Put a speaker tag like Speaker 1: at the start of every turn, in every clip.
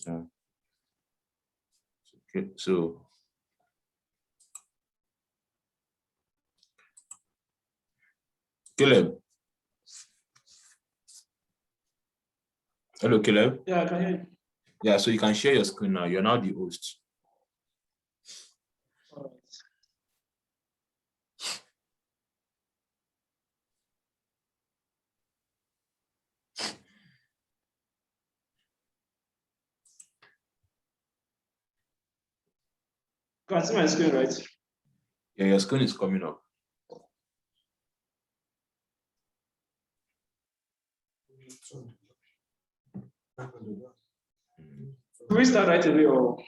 Speaker 1: Okay, so Caleb. Hello, Caleb.
Speaker 2: Yeah, I can hear you.
Speaker 1: Yeah, so you can share your screen now. You're now the host.
Speaker 2: All right. You can see my screen, right?
Speaker 1: Yeah, your screen is coming up.
Speaker 2: Do we start right away or?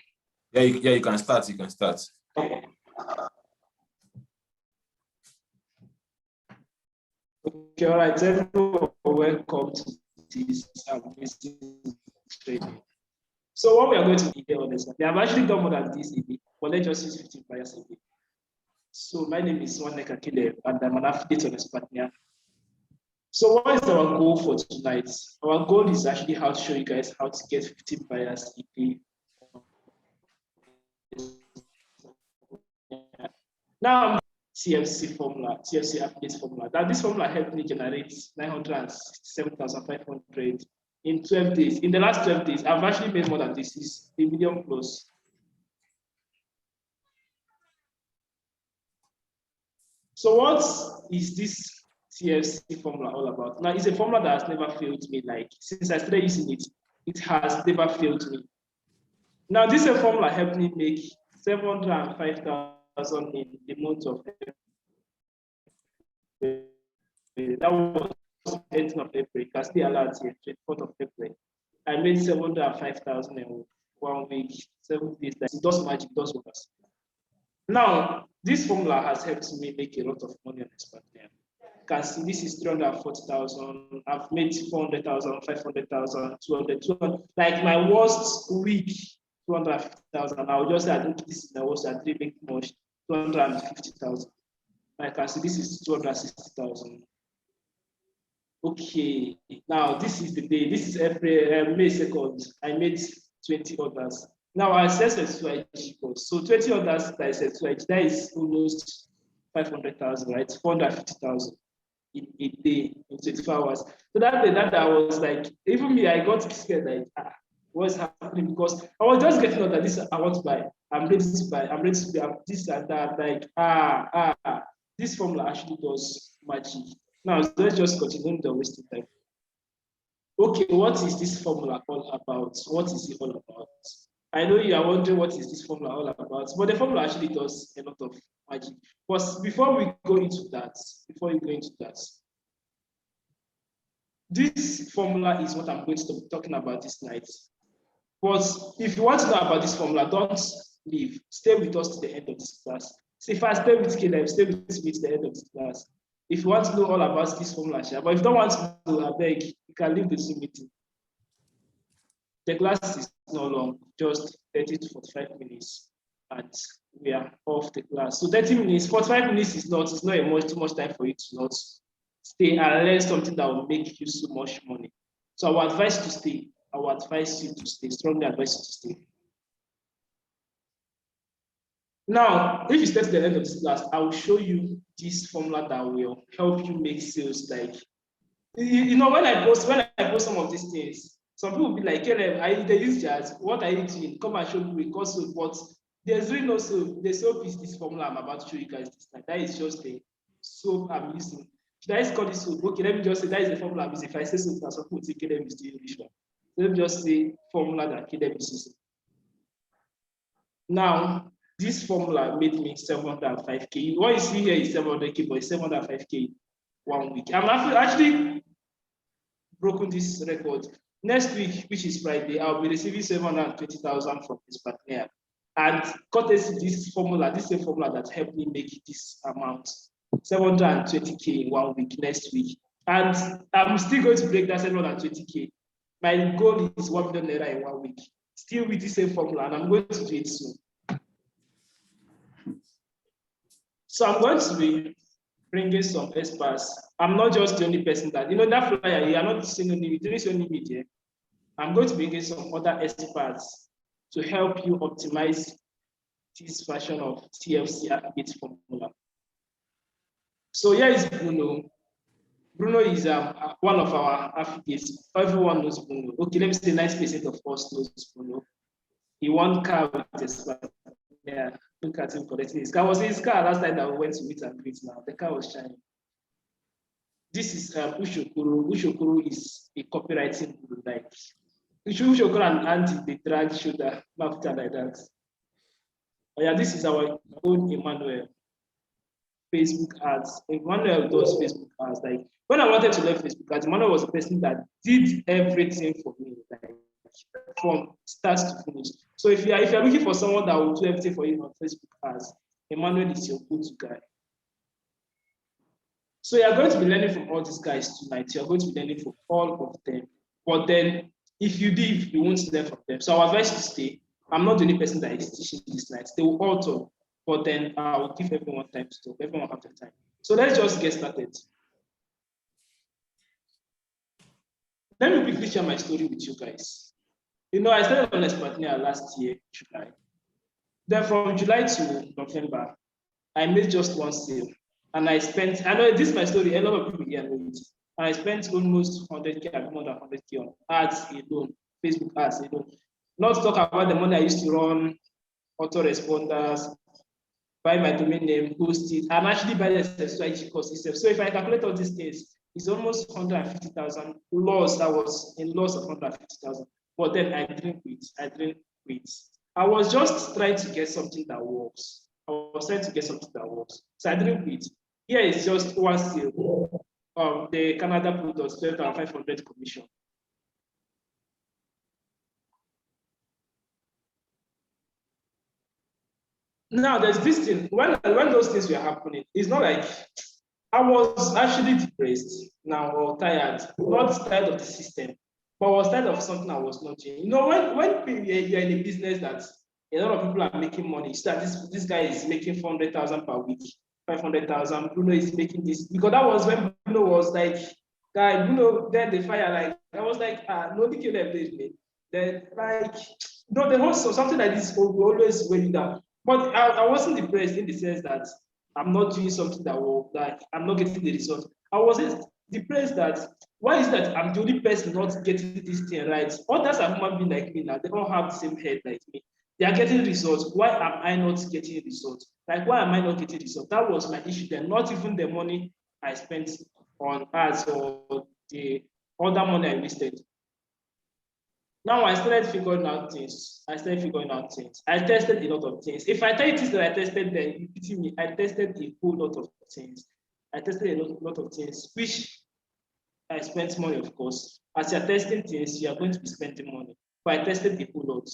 Speaker 1: Yeah, you can start. You can start.
Speaker 2: Okay, all right. Everyone, welcome to this amazing training. So what we are going to do here on this, we have actually done more than this a day, but let's just use 15 buyers a day. So my name is Waneka Caleb, and I'm an affiliate on Expertnaire. So what is our goal for tonight? Our goal is actually how to show you guys how to get 15 buyers a day. Now, TFC formula, TFC affiliate formula. Now, this formula helped me generate 967,500 in 12 days. In the last 12 days, I've actually made more than this. Is a million plus. So, what is this TFC formula all about? Now, it's a formula that has never failed me. Like, since I started using it, it has never failed me. Now, this formula helped me make 705,000 in the month of April. That was 18th of April. Can still allow here, 24th of April. I made 705,000 in 1 week, 7 days. It does magic, it does wonders. Now, this formula has helped me make a lot of money on Expertnaire. You can see this is 340,000. I've made 400,000, 500,000, 200. Like my worst week, 250,000. I will just say I think this is my worst. I didn't make much, 250,000. I can see this is 260,000. Okay, now this is the day. This is April, May 2nd. I made 20 orders. Now I said to so 20 orders that I said to that is almost 500,000, right? 450,000 in a day, in 24 hours. So that day, that I was like, even me, I got scared, like, what's happening? Because I was just getting out that this I want to buy. I'm ready to buy. I'm ready to buy this and that. Like, this formula actually does magic. Now let's just continue the wasting time. Okay, what is this formula all about? What is it all about? I know you are wondering what is this formula all about, but the formula actually does a lot of magic. But before we go into that, this formula is what I'm going to be talking about this night. But if you want to know about this formula, don't leave. Stay with us to the end of this class. So if I stay with Caleb, stay with me to the end of this class. If you want to know all about this formula, but if you don't want to know, I beg, you can leave the Zoom meeting. The class is not long, just 30 to 45 minutes, and we are off the class. So 30 minutes, 45 minutes is not too much time for you to not stay and learn something that will make you so much money. So I would advise you to stay. I would advise you to stay, strongly advise you to stay. Now, if you stay to the end of this class, I will show you this formula that will help you make sales. Like, you know, when I post some of these things, some people will be like, Caleb, they use jazz. What are you doing? Come and show me a course. But there's really no soap. The soap is this formula I'm about to show you guys this time. That is just the soap I'm using. Should I call this soap? Okay, let me just say that is the formula I'm using. If I say soap, some people will say Caleb is the English one. So let me just say formula that Caleb is using. Now, this formula made me 705K. What you see here is 700K, but it's 705K 1 week. I'm actually broken this record. Next week, which is Friday, I'll be receiving 720,000 from Expertnaire. And courtesy this formula, this is a formula that helped me make this amount, 720K in 1 week next week. And I'm still going to break that 720K. My goal is 1 million naira in 1 week. Still with the same formula, and I'm going to do it soon. So I'm going to be bringing some experts. I'm not just the only person that, you know, that flyer, you are not seeing only me, there is only me there. I'm going to be getting some other experts to help you optimize this version of TLC affiliate formula. So here is Bruno. Bruno is one of our affiliates. Everyone knows Bruno. Okay, let me say 90% of us knows Bruno. He won car with Expertnaire. Yeah, look at him collecting his car. Was his car last time that we went to meet and greet now. The car was shining. This is Ushokuro. Ushokuro is a copywriting guru. Like Ushokuro and Andy, they drag shoulder, after like that. Oh yeah, this is our own Emmanuel. Facebook ads. Emmanuel does Facebook ads. Like when I wanted to learn Facebook ads, Emmanuel was the person that did everything for me, like from start to finish. So if you're looking for someone that will do everything for you on Facebook ads, Emmanuel is your go-to guy. So you're going to be learning from all these guys tonight. You're going to be learning from all of them. But then if you leave, you won't learn from them. So our advice to stay. I'm not the only person that is teaching this night. They will all talk, but then I'll give everyone time to talk. Everyone have the time. So let's just get started. Let me quickly share my story with you guys. You know, I started on Expertnaire last year, July. Then from July to November, I made just one sale. And I spent, I know this is my story, a lot of people here know it. And I spent almost 100K, more than 100K on ads alone, Facebook ads alone. Not to talk about the money I used to run, autoresponders, buy my domain name, host it, and actually buy the SSYG course itself. So if I calculate all these things, it's almost 150,000 loss. That was a loss of 150,000. But then I didn't quit. I was just trying to get something that works. So I didn't quit. Here is just one sale. The Canada products, 12,500 commission. Now there's this thing, when those things were happening, it's not like I was actually depressed now or tired, not tired of the system, but I was tired of something I was not doing. You know, when you're in a business that a lot of people are making money, so that this guy is making 400,000 per week, 500,000, Bruno is making this, because that was when Bruno was like, guy, Bruno, then the fire, like, I was like, nobody can replace me. Then, like, no, the whole, so something like this will always weigh me down. But I wasn't depressed in the sense that I'm not doing something that I'm not getting the result. I was depressed that why is that I'm the only person not getting this thing right? Others are human beings like me now. They all have the same head like me. They are getting results. Why am I not getting results? Like, why am I not getting results? That was my issue then. Not even the money I spent on ads or the other money I wasted. Now I started figuring out things. I tested a lot of things. If I tell you things that I tested, then you pity me. I tested a whole lot of things. I tested a lot of things, which I spent money, of course. As you're testing things, you are going to be spending money. But I tested a whole lot.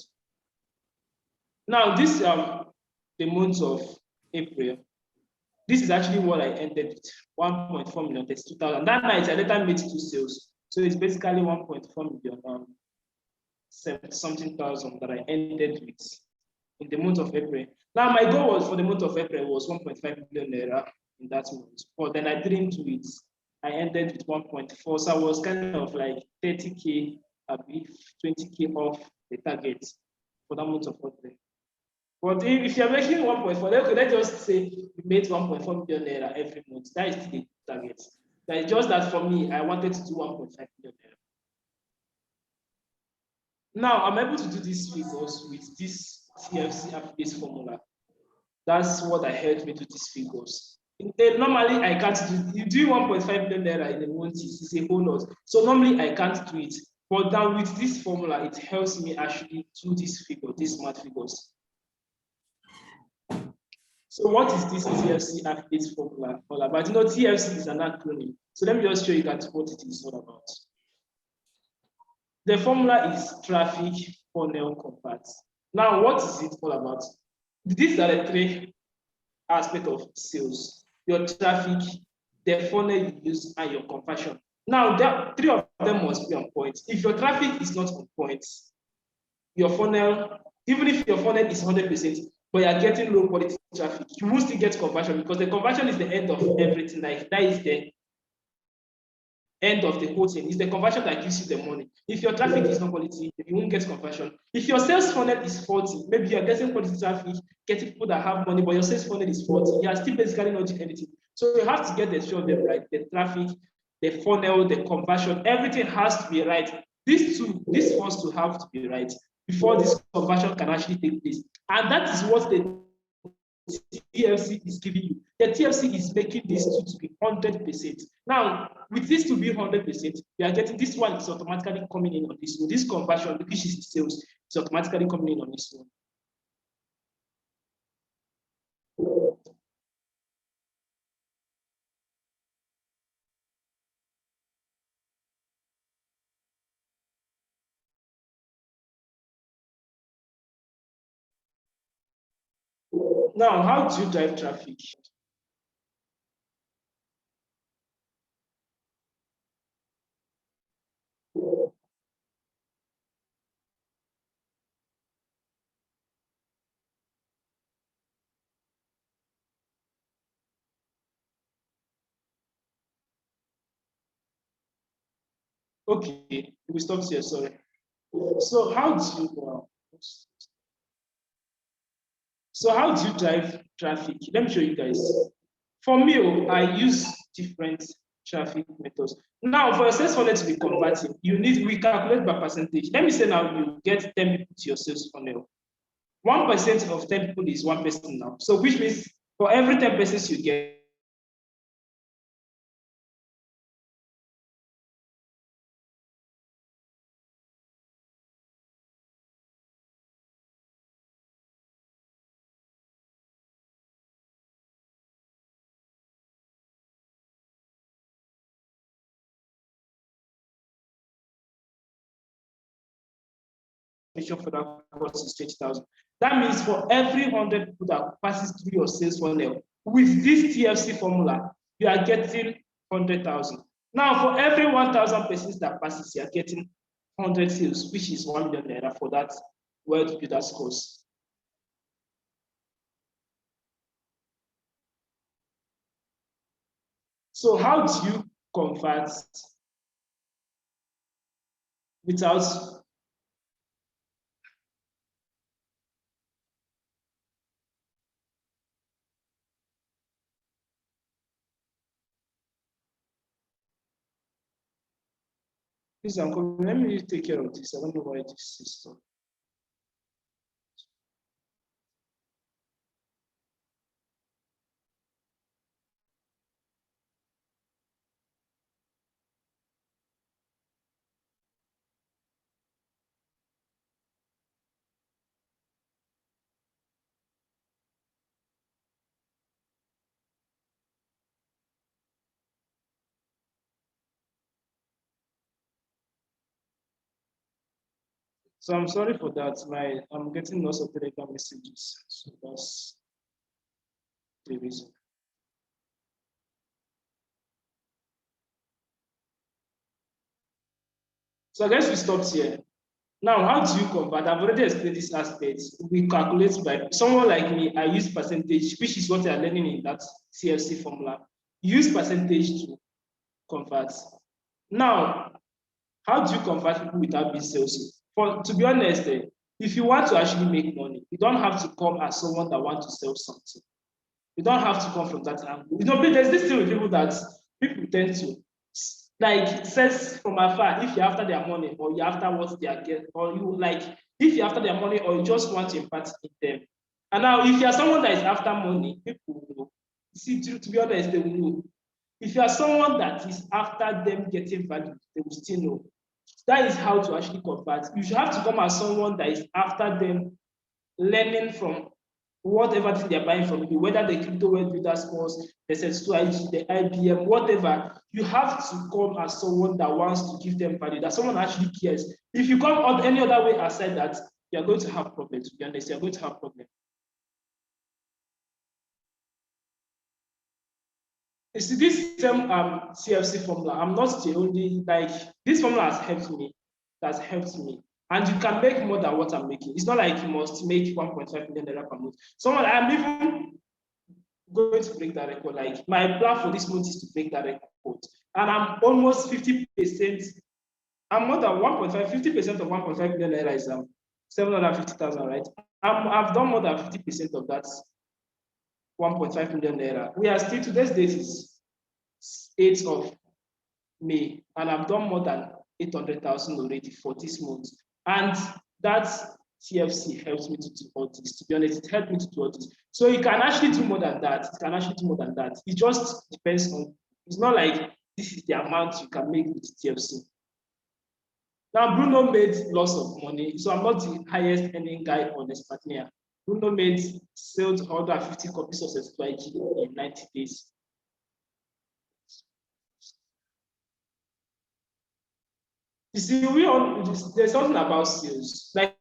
Speaker 2: Now, this the month of April. This is actually what I ended with, 1.4 million, 32,000. That night, I later made 2 sales. So it's basically 1.4 million. Something thousand that I ended with in the month of April. Now my goal was for the month of April was 1.5 million naira in that month, but then I didn't do it. I ended with 1.4, so I was kind of like 30K, 20K off the target for that month of April. But if you're making 1.4, okay, let's just say you made 1.4 million naira every month. That is still the target. That is just that for me, I wanted to do 1.5 million naira. Now I'm able to do these figures with this TFC affiliate formula. That's what I helped me do these figures. Normally I can't do. You do 1.5 million naira in a month is a whole lot. So normally I can't do it. But now with this formula, it helps me actually do this figure, these smart figures. So what is this TFC affiliate formula all about? You know, TFC is an acronym. So let me just show you that what it is all about. The formula is traffic funnel convert. Now, what is it all about? These are the 3 aspects of sales: your traffic, the funnel you use, and your conversion. Now, 3 of them must be on point. If your traffic is not on point, your funnel, even if your funnel is 100%, but you are getting low quality traffic, you will still get conversion, because the conversion is the end of everything. Like, that is the end of the whole thing. It's the conversion that gives you the money. If your traffic is not quality, you won't get conversion. If your sales funnel is 40, maybe you're getting quality traffic, getting people that have money, but your sales funnel is 40, you are still basically not doing anything. So you have to get the three of them right: the traffic, the funnel, the conversion. Everything has to be right. These first two have to be right before this conversion can actually take place. And that is what the TLC is giving you. The TLC is making these two to be 100%. Now, with this to be 100%, you are getting this one is automatically coming in on this one. This conversion, which is sales, is automatically coming in on this one. Now, how do you drive traffic? Okay, we stop here, sorry. So how do you drive traffic? Let me show you guys. For me, I use different traffic methods. Now, for a sales funnel to be converting, we calculate by percentage. Let me say now you get 10 people to your sales funnel. 1% of 10 people is 1 person now. So which means for every 10 persons you get, for that cost is 20,000. That means for every 100 people that passes through your sales funnel with this TFC formula, you are getting 100,000. Now, for every 1,000 persons that passes, you are getting 100 sales, which is 1 million naira for that World Builders course. So, how do you convert without Please, Uncle, let me take care of this. I don't know why this system. So I'm sorry for that. I'm getting lots of Telegram messages. So that's the reason. So I guess we stopped here. Now, how do you convert? I've already explained this aspect. We calculate by someone like me, I use percentage, which is what they are learning in that CFC formula. Use percentage to convert. Now, how do you convert people without being salesy? To be honest, if you want to actually make money, you don't have to come as someone that wants to sell something. You don't have to come from that angle. You know, there's this thing with people that people tend to like says from afar if you're after their money or you're after what they are getting, or you like if you're after their money or you just want to impart in them. And now, if you're someone that is after money, people will know. See, to be honest, they will know. If you are someone that is after them getting value, they will still know. That is how to actually convert. You should have to come as someone that is after them learning from whatever thing they're buying from you, whether the crypto world builders course, the S2IG, the IBM, whatever, you have to come as someone that wants to give them value, that someone actually cares. If you come out any other way aside that, you're going to have problems, to be honest, you're going to have problems. You see, this same CFC formula, I'm not the only, like, this formula has helped me. That's helped me. And you can make more than what I'm making. It's not like you must make 1.5 million naira per month. Someone, I'm even going to break that record. Like, my plan for this month is to break that record. and I'm almost 50%. I'm more than 1.5, 50% of 1.5 million naira is 750,000, right? I've done more than 50% of that 1.5 million naira. We are still, today's date is 8th of May, and I've done more than 800,000 already for this month. And that TFC helps me to do all this. To be honest, it helped me to do all this. So you can actually do more than that. It can actually do more than that. It just depends on, it's not like this is the amount you can make with TFC. Now, Bruno made lots of money, so I'm not the highest earning guy on Expertnaire. Bruno made sold 150 copies of Expertnaire in 90 days. You see, there's something about sales. Like,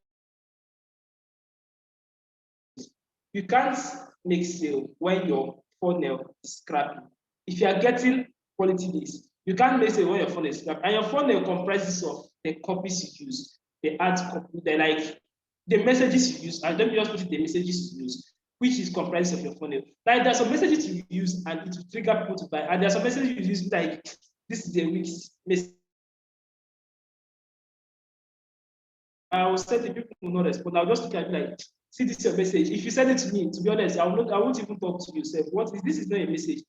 Speaker 2: you can't make sale when your funnel is scrappy. If you are getting quality leads, you can't make sale when your funnel is scrappy. And your funnel comprises of the copies you use, the ads copy, the messages you use, and let me just put it, the messages you use, which is comprised of your funnel. Like, there's some messages you use and it will trigger people to buy, and there's some messages you use like, this is a weak message. I will say the people will not respond. I'll just look at it like, see, this is your message. If you send it to me, to be honest, I won't even talk to you. Say, what is this? Is not a message.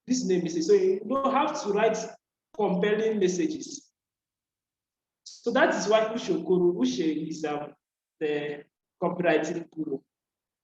Speaker 2: This is not a message. So you don't have to write compelling messages. So that is why Ushe is the copywriting guru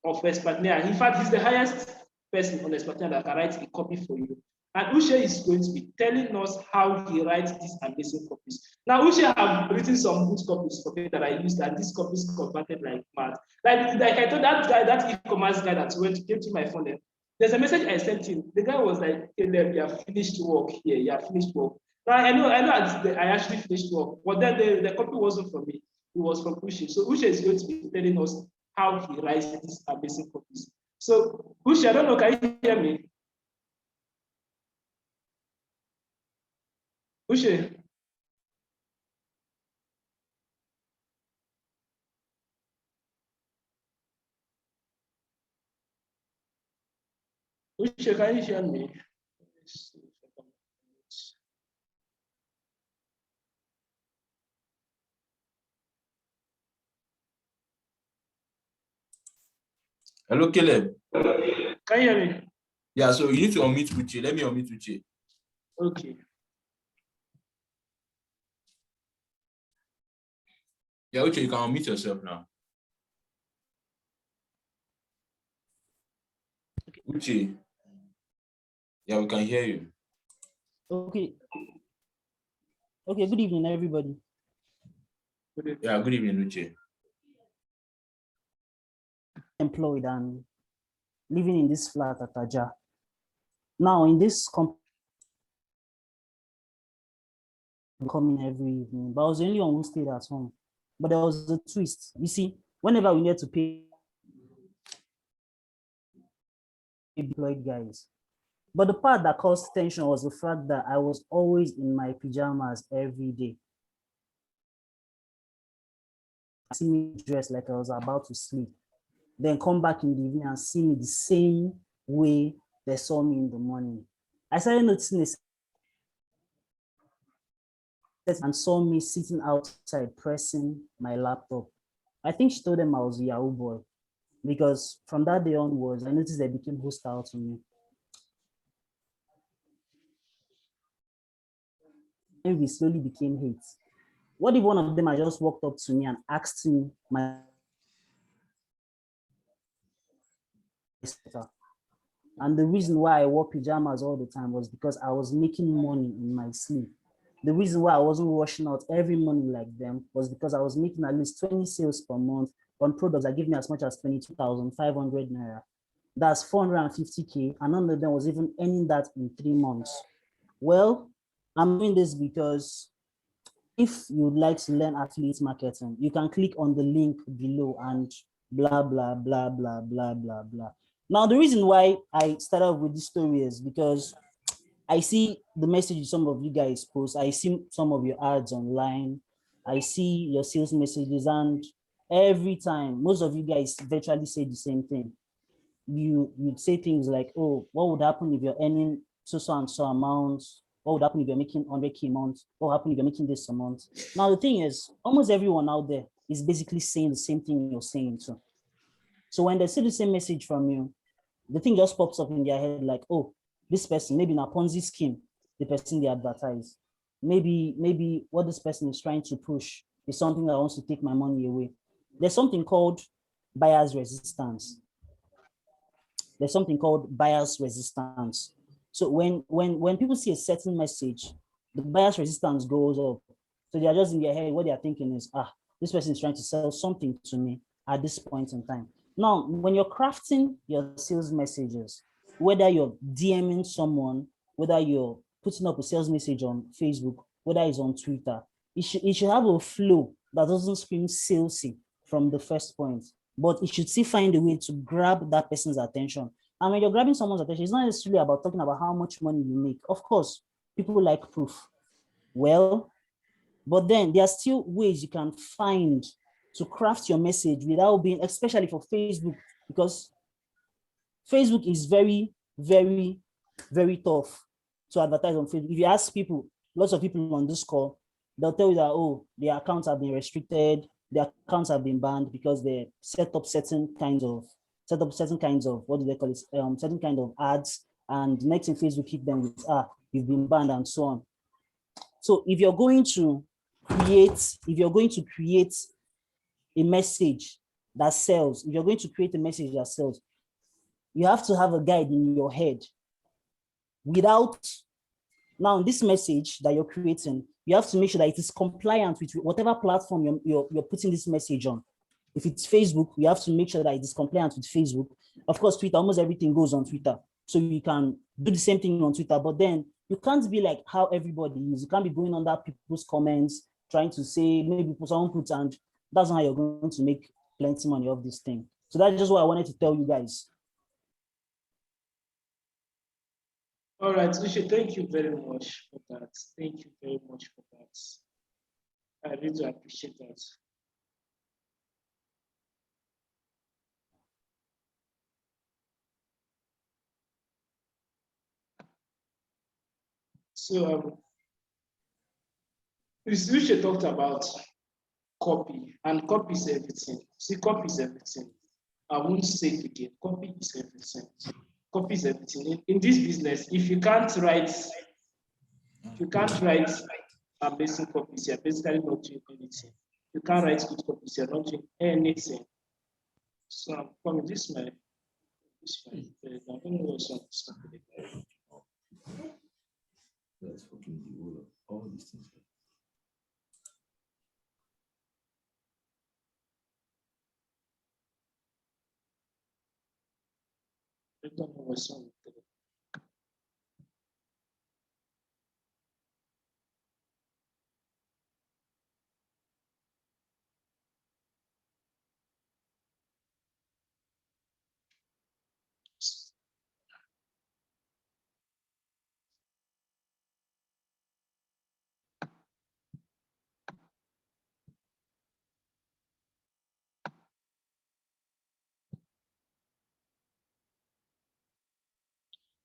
Speaker 2: of Expertnaire. In fact, he's the highest person on Expertnaire that can write a copy for you. And Ushe is going to be telling us how he writes these amazing copies. Now, Ushe have written some good copies for me that I used, and these copies converted like mad. Like I told that guy, that e-commerce guy that came to my phone. There's a message I sent him. The guy was like, "Hey, you have finished work here. You have finished work." Now I know I actually finished work, but then the copy wasn't from me. It was from Ushe. So Ushe is going to be telling us how he writes these amazing copies. So Ushe, I don't know, can you hear me? Ushe. Ushe, can you hear me?
Speaker 1: Hello, Caleb.
Speaker 2: Can you hear me?
Speaker 1: Yeah, so you need to unmute Uche. Let me unmute Uche.
Speaker 2: Okay.
Speaker 1: Yeah, Uche, you can unmute yourself now. Uche. Yeah, we can hear you.
Speaker 3: Okay. Okay, good evening, everybody.
Speaker 1: Yeah, good evening, Uche.
Speaker 3: Employed and living in this flat at Aja. Now, in this company, coming every evening, but I was the only one who stayed at home. But there was a twist. You see, whenever we need to pay employed guys. But the part that caused tension was the fact that I was always in my pajamas every day. See me dressed like I was about to sleep, then come back in the evening and see me the same way they saw me in the morning. I started noticing this and saw me sitting outside pressing my laptop. I think she told them I was a Yahoo boy, because from that day onwards, I noticed they became hostile to me. And we slowly became hate. What if one of them had just walked up to me and asked me my sister? And the reason why I wore pajamas all the time was because I was making money in my sleep. The reason why I wasn't washing out every morning like them was because I was making at least 20 sales per month on products that give me as much as 22,500 naira. That's 450K, and none of them was even earning that in 3 months. Well, I'm doing this because if you would like to learn affiliate marketing, you can click on the link below and blah, blah, blah, blah, blah, blah, blah. Now, the reason why I started with this story is because I see the message some of you guys post. I see some of your ads online. I see your sales messages, and every time, most of you guys virtually say the same thing. You'd say things like, "Oh, what would happen if you're earning so and so amount what would happen if you're making 100K a month? What would happen if you're making this a month? Now, the thing is, almost everyone out there is basically saying the same thing you're saying too. So when they see the same message from you, the thing just pops up in their head like, oh, this person, maybe in a Ponzi scheme, the person they advertise. Maybe what this person is trying to push is something that wants to take my money away. There's something called buyer's resistance. There's something called buyer's resistance. So when people see a certain message, the buyer's resistance goes up. So they are just in their head, what they are thinking is, this person is trying to sell something to me at this point in time. Now, when you're crafting your sales messages, whether you're DMing someone, whether you're putting up a sales message on Facebook, whether it's on Twitter, it should have a flow that doesn't scream salesy from the first point, but it should still find a way to grab that person's attention. And when you're grabbing someone's attention, it's not necessarily about talking about how much money you make. Of course, people like proof. Well, but then there are still ways you can find to craft your message without being, especially for Facebook, because Facebook is very, very, very tough to advertise on Facebook. If you ask people, lots of people on this call, they'll tell you that, oh, their accounts have been restricted, their accounts have been banned because they set up certain kinds of, what do they call it? Certain kind of ads, and the next thing Facebook hit them with, you've been banned and so on. So if you're going to create a message that sells, if you're going to create a message that sells, you have to have a guide in your head. Now this message that you're creating, you have to make sure that it is compliant with whatever platform you're putting this message on. If it's Facebook, you have to make sure that it is compliant with Facebook. Of course, Twitter, almost everything goes on Twitter. So you can do the same thing on Twitter, but then you can't be like how everybody is. You can't be going under people's comments, trying to say, maybe someone puts, and that's not how you're going to make plenty money off this thing. So that's just what I wanted to tell you guys.
Speaker 2: All right, Ushe, thank you very much for that. Thank you very much for that. I really appreciate that. So, Ushe talked about copy, and copy is everything. See, copy is everything. I won't say it again. Copy is everything. Copy is everything. In this business, if you can't write amazing copies, you're basically not doing anything. You can't write good copies, you're not doing anything. So I'm coming this way. I don't know what's on this one.
Speaker 1: That's fucking the all these things.
Speaker 2: I don't know what's on.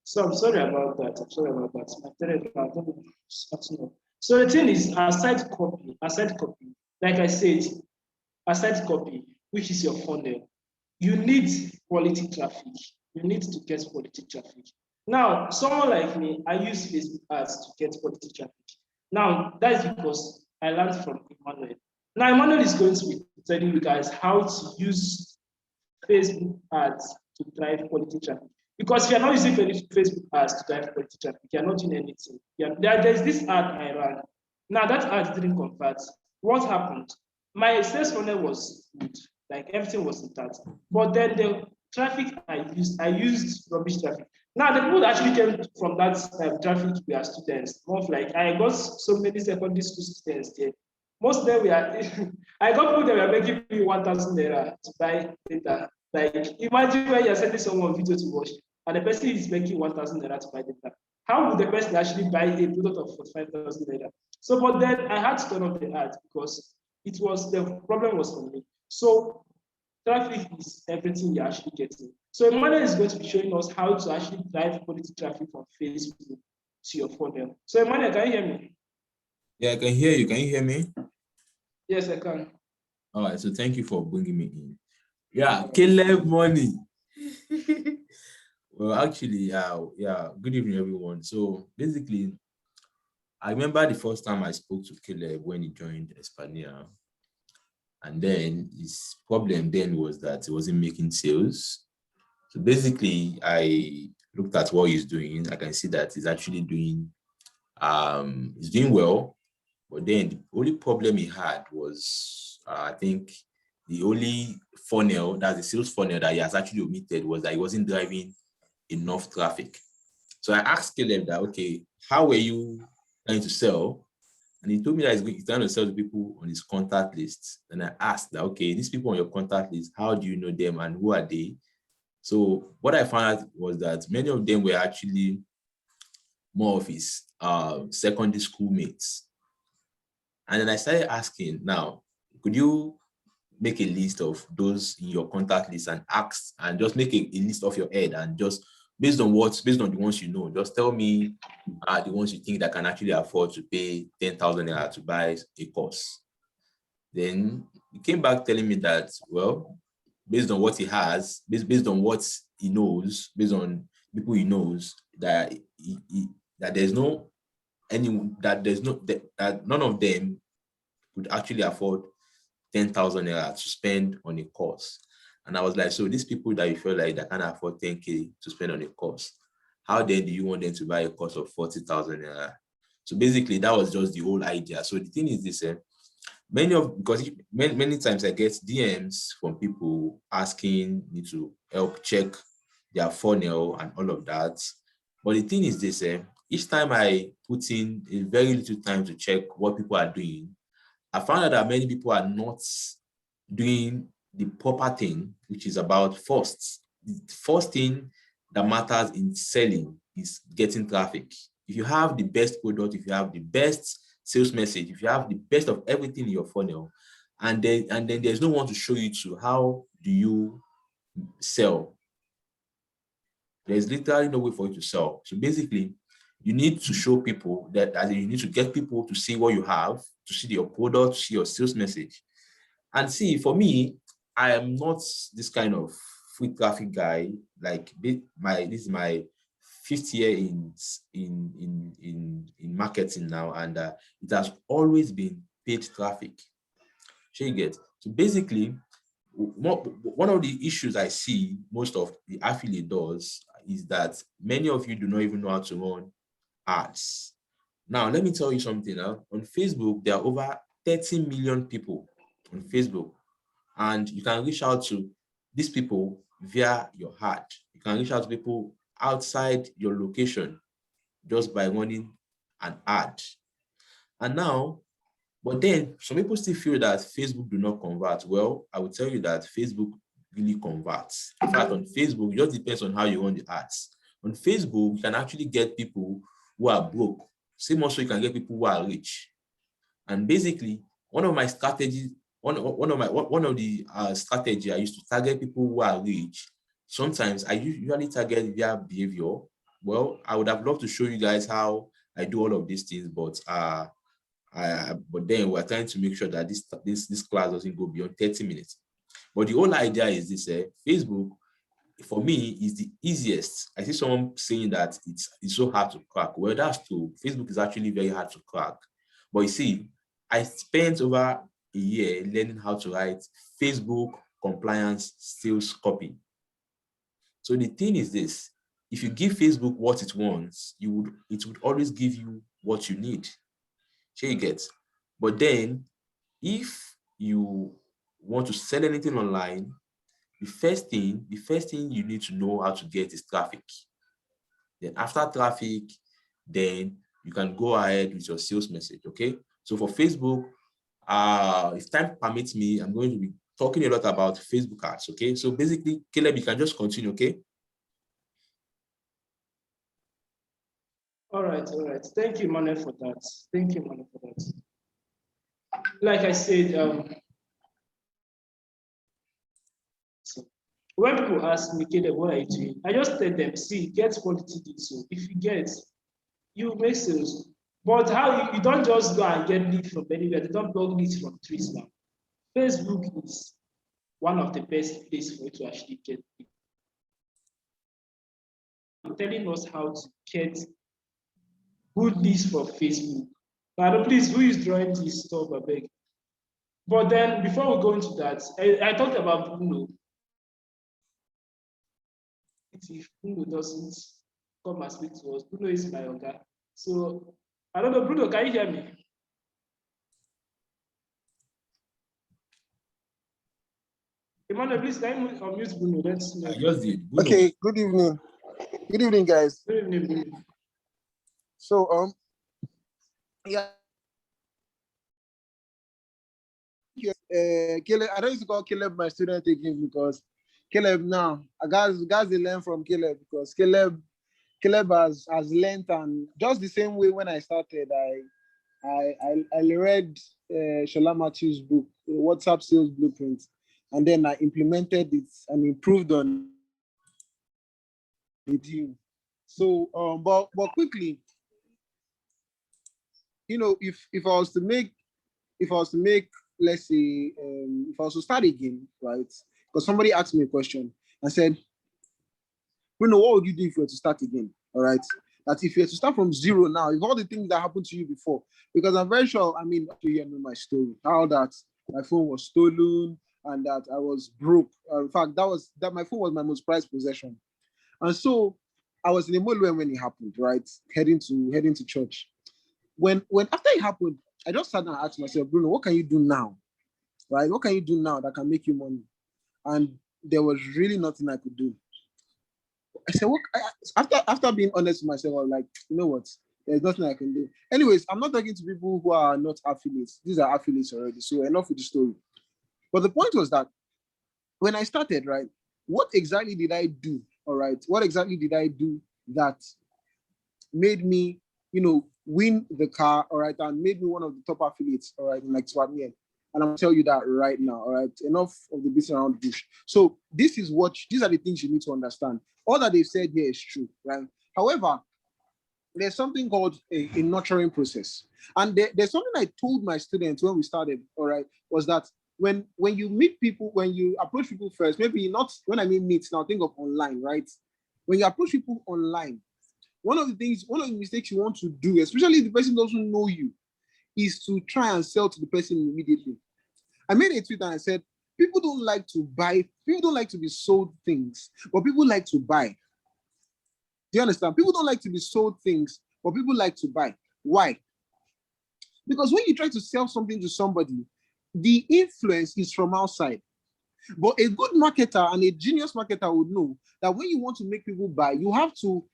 Speaker 2: So I'm sorry about that. I'm sorry about that. My Telegram, I don't know. So the thing is, aside copy, like I said, aside copy, which is your funnel, you need quality traffic. You need to get quality traffic. Now, someone like me, I use Facebook ads to get quality traffic. Now, that is because I learned from Emmanuel. Now, Emmanuel is going to be telling you guys how to use Facebook ads to drive quality traffic. Because if you're not using Facebook ads to drive quality traffic, you're not doing anything. There's this ad I ran. Now, that ad didn't convert. What happened? My sales funnel was good. Like everything was intact. But then the traffic I used rubbish traffic. Now, the people that actually came from that traffic were students. More of like, I got so many secondary school students there. Most of them were, I got people that were making me 1,000 naira to buy data. Like, imagine when you're sending someone a video to watch, and the person is making 1,000 naira to buy data. How would the person actually buy a product of 45,000 naira? So, but then I had to turn off the ad because the problem was for me. So, traffic is everything you're actually getting. So, Emmanuel is going to be showing us how to actually drive quality traffic from Facebook. to your funnel. So Emmanuel, can you hear me?
Speaker 1: Yeah, I can hear you. Can you hear me?
Speaker 2: Yes, I can.
Speaker 1: All right. So thank you for bringing me in. Yeah, Caleb Money. Well, actually, yeah. Good evening, everyone. So basically, I remember the first time I spoke to Caleb when he joined Expertnaire, and then his problem then was that he wasn't making sales. So basically, I looked at what he's doing. I can see that he's actually he's doing well. But then the only problem he had was, I think, the only funnel, that's the sales funnel that he has actually omitted, was that he wasn't driving enough traffic. So I asked Caleb that, okay, how were you trying to sell? And he told me that he's trying to sell to people on his contact list. And I asked that, okay, these people on your contact list, how do you know them and who are they? So what I found out was that many of them were actually more of his secondary school mates. And then I started asking, now, could you make a list of those in your contact list and ask, and just make a list of your head, and just based on the ones you know, just tell me the ones you think that can actually afford to pay 10,000 naira to buy a course. Then he came back telling me that, well, based on what he has, based on what he knows, based on people he knows, that that there's no that none of them could actually afford 10,000 naira to spend on a course. And I was like, so these people that you feel like that can't afford 10K to spend on a course, how then do you want them to buy a course of 40,000 naira? So basically, that was just the whole idea. So the thing is this, many times I get DMs from people asking me to help check their funnel and all of that. But the thing is this, each time I put in a very little time to check what people are doing, I found out that many people are not doing the proper thing, which is about first. The first thing that matters in selling is getting traffic. If you have the best product, if you have the best sales message, if you have the best of everything in your funnel, and then there's no one to show you to, how do you sell? There's literally no way for you to sell. So basically, you need to show people that, as you need to get people to see what you have, to see your product, to see your sales message. And see, for me, I am not this kind of free traffic guy. Like this is my fifth year in marketing now, and it has always been paid traffic. So you get. So basically, one of the issues I see most of the affiliate does is that many of you do not even know how to run ads. Now, let me tell you something. On Facebook, there are over 30 million people on Facebook, and you can reach out to these people via your ad. You can reach out to people outside your location just by running an ad. And now, but then some people still feel that Facebook do not convert. Well, I will tell you that Facebook really converts. In fact, on Facebook, it just depends on how you run the ads. On Facebook, you can actually get people who are broke. Same also, you can get people who are rich. And basically, one of the strategy I used to target people who are rich. Sometimes I usually target their behavior. Well, I would have loved to show you guys how I do all of these things, but then we're trying to make sure that this class doesn't go beyond 30 minutes. But the whole idea is this: Facebook, for me, is the easiest. I see someone saying that it's so hard to crack. Well, that's true. Facebook is actually very hard to crack. But you see, I spent over a year learning how to write Facebook compliance sales copy. So the thing is this: if you give Facebook what it wants, it would always give you what you need. Sure you get. But then, if you want to sell anything online, the first thing you need to know how to get is traffic. Then after traffic, then you can go ahead with your sales message. Okay. So for Facebook, if time permits me, I'm going to be talking a lot about Facebook ads. Okay. So basically, Caleb, you can just continue. Okay.
Speaker 2: All right. Thank you, Manuel, for that. Like I said, so when people ask me, Caleb, what are you doing? I just tell them, see, get quality leads. So if you get you make sales. But how you don't just go and get leads from anywhere. They don't block leads from trees now. Facebook is one of the best places for you to actually get leads. I'm telling us how to get good leads from Facebook. Now, please, who is drawing this stuff, I beg? But then, before we go into that, I talked about Bruno. If Bruno doesn't come and speak to us, Bruno is my oga. So, I don't know, Bruno, can you hear me? Emmanuel, please, can you unmute Bruno? Let's know.
Speaker 1: I just did. Bruno.
Speaker 4: Okay, good evening. Good evening, guys.
Speaker 2: Good evening, Bruno.
Speaker 4: So, yeah. Caleb, I don't used to call Caleb my student again because Caleb now, guys they learn from Caleb because Caleb has learned, and just the same way when I started, I read Shola Matthew's book, WhatsApp Sales Blueprint, and then I implemented it and improved on it. So, but quickly, you know, if I was to make, let's say, if I was to start again, right? Because somebody asked me a question and said, Bruno, what would you do if you were to start again? All right. That if you were to start from zero now, if all the things that happened to you before, because I'm very sure, I mean, you know my story, how that my phone was stolen and that I was broke. In fact, that my phone was my most prized possession. And so I was in a mood when it happened, right? Heading to church. When after it happened, I just sat down and asked myself, Bruno, what can you do now? Right? What can you do now that can make you money? And there was really nothing I could do. I said, after being honest with myself, I was like, you know what? There's nothing I can do. Anyways, I'm not talking to people who are not affiliates. These are affiliates already. So enough with the story. But the point was that when I started, right, what exactly did I do? All right. What exactly did I do that made me, win the car, all right, and made me one of the top affiliates, all right, in like Expertnaire. And I'm gonna tell you that right now, all right. Enough of the business around the bush. So these are the things you need to understand. All that they've said here is true, right? However, there's something called a nurturing process. And there's something I told my students when we started, all right, was that when you meet people, when you approach people first, maybe not when I mean meet, now think of online, right? When you approach people online, one of the mistakes you want to do, especially if the person doesn't know you, is to try and sell to the person immediately. I made a tweet and I said, people don't like to buy, people don't like to be sold things, but people like to buy. Do you understand? People don't like to be sold things, but people like to buy. Why? Because when you try to sell something to somebody, the influence is from outside. But a good marketer and a genius marketer would know that when you want to make people buy, you have to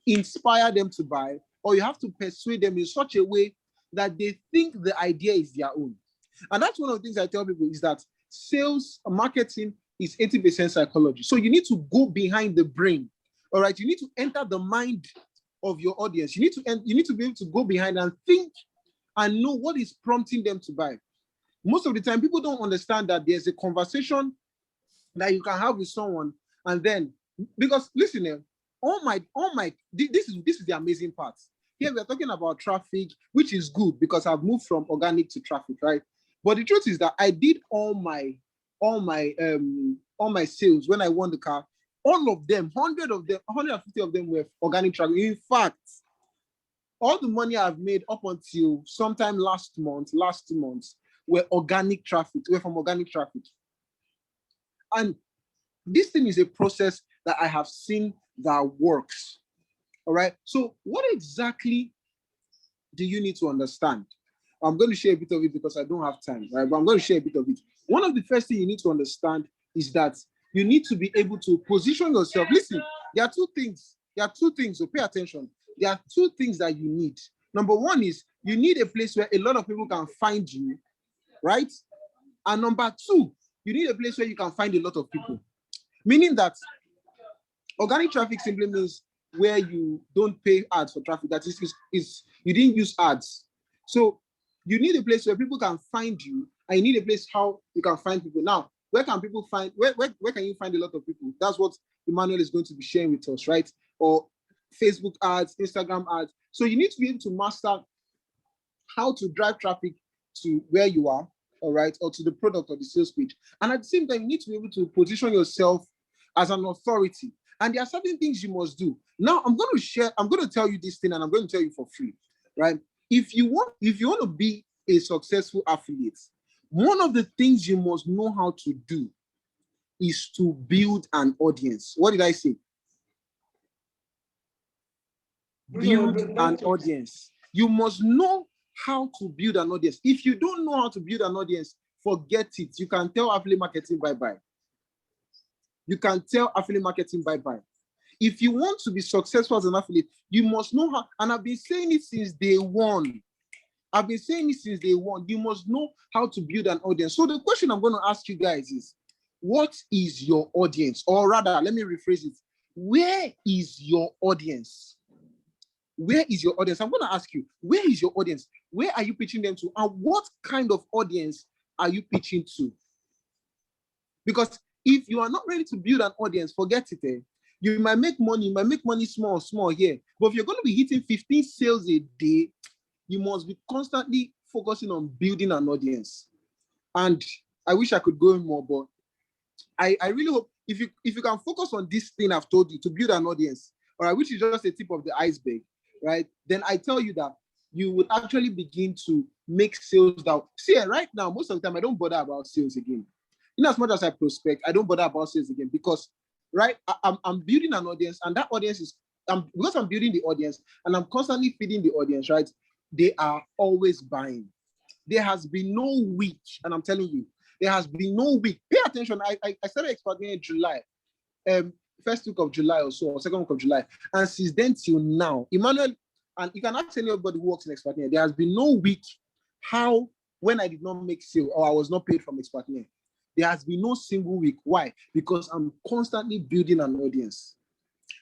Speaker 4: inspire them to buy, or you have to persuade them in such a way that they think the idea is their own. And that's one of the things I tell people is that sales marketing is 80% psychology. So you need to go behind the brain. All right. You need to enter the mind of your audience. You need to be able to go behind and think and know what is prompting them to buy. Most of the time, people don't understand that there's a conversation that you can have with someone, and then, because listen, this is the amazing part. Here we are talking about traffic, which is good because I've moved from organic to traffic, right? But the truth is that I did all my sales when I won the car. All of them, 150 of them were organic traffic. In fact, all the money I've made up until sometime last 2 months were organic traffic. Were from organic traffic. And this thing is a process that I have seen that works. All right. So what exactly do you need to understand? I'm going to share a bit of it because I don't have time, right? But I'm going to share a bit of it. One of the first things you need to understand is that you need to be able to position yourself. Listen, there are two things, so pay attention. There are two things that you need. Number one is you need a place where a lot of people can find you, right? And number two, you need a place where you can find a lot of people. Meaning that organic traffic simply means where you don't pay ads for traffic. That is you didn't use ads. So you need a place where people can find you, and you need a place how you can find people. Now, where can people find, where can you find a lot of people? That's what Emmanuel is going to be sharing with us, right? Or Facebook ads, Instagram ads. So you need to be able to master how to drive traffic to where you are, all right, or to the product or the sales page. And at the same time, you need to be able to position yourself as an authority. And there are certain things you must do. Now, I'm going to tell you this thing, and I'm going to tell you for free, right? If you want to be a successful affiliate, one of the things you must know how to do is to build an audience. What did I say? Build an audience. You must know how to build an audience. If you don't know how to build an audience, forget it. You can tell affiliate marketing bye-bye. You can tell affiliate marketing bye-bye. If you want to be successful as an affiliate, you must know how, and I've been saying it since day one. You must know how to build an audience. So the question I'm going to ask you guys is, what is your audience? Or rather, let me rephrase it. Where is your audience? Where is your audience? I'm going to ask you, where is your audience? Where are you pitching them to? And what kind of audience are you pitching to? Because if you are not ready to build an audience, forget it. You might make money small here. But if you're going to be hitting 15 sales a day, you must be constantly focusing on building an audience. And I wish I could go in more, but I really hope if you can focus on this thing I've told you to build an audience, all right, which is just a tip of the iceberg, right? Then I tell you that you would actually begin to make sales that, see, right now, most of the time, I don't bother about sales again. In as much as I prospect, I don't bother about sales again because, right, I'm building an audience, and that audience is, because I'm building the audience and I'm constantly feeding the audience, right? They are always buying. There has been no week, and I'm telling you, there has been no week. Pay attention. I started Expertnaire in July, first week of July or so, or second week of July, and since then till now, Emmanuel, and you can ask anybody who works in Expertnaire, there has been no week when I did not make sale or I was not paid from Expertnaire. There has been no single week. Why? Because I'm constantly building an audience.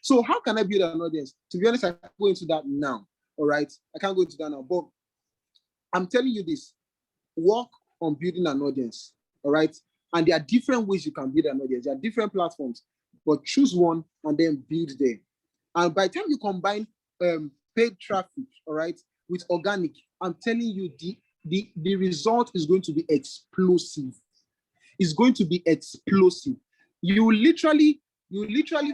Speaker 4: So how can I build an audience? To be honest, I can't go into that now. All right, I can't go into that now, but I'm telling you this: work on building an audience. All right, and there are different ways you can build an audience. There are different platforms, but choose one and then build there. And by the time you combine paid traffic, all right, with organic, I'm telling you the result is going to be explosive. It's going to be explosive. You will literally